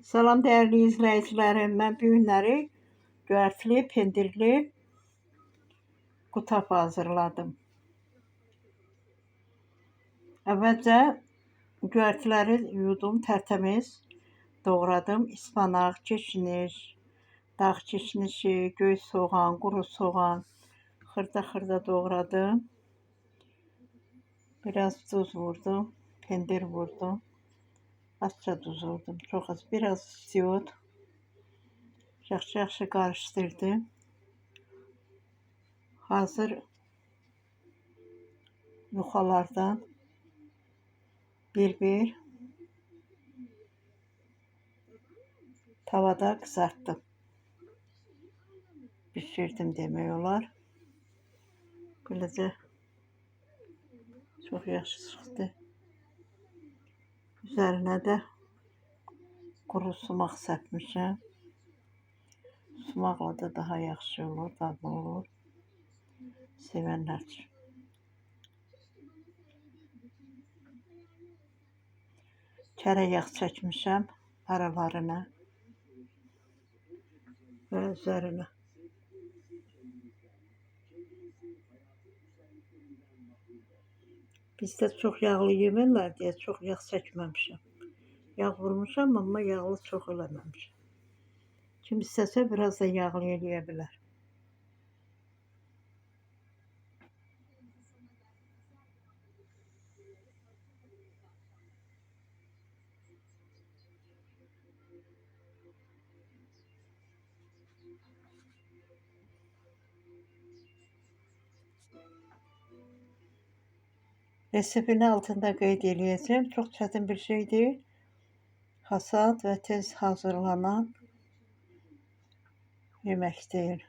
Salam değerli izləyicilərim. Mən bu günləri göyərtili, pendirli qutap hazırladım. Əvvəlcə göyərtiləri yudum, tərtəmiz doğradım. İspanaq, keşniş, dağ keşnişi, göy soğan, quru soğan xırda-xırda doğradım. Biraz tuz vurdum, pendir vurdum. Azca tuz vurdum, çox az, biraz istiot. Yaxşı qarışdırdım. Hazır yuxalardan bir tavada qızartdım. Bişirdim demək olar. Beləcə çox yaxşı çıxdı. Üzərinə də quru sumaq səpmişəm. Sumaqla da daha yaxşı olur, dadlı olur. Sevənlər üçün. Kərə yağ çəkmişəm aralarına və üzərinə. Bizdə çox yağlı yemirlər deyə çox yağ çəkməmişəm. Yağ vurmuşam, amma yağlı çox eləməmişəm. Kim istəsə biraz da yağlı eləyə bilər. Resepini altında qeyd edəcəm. Çox çətin bir şey deyil. Hasat və tez hazırlanan yemək deyil.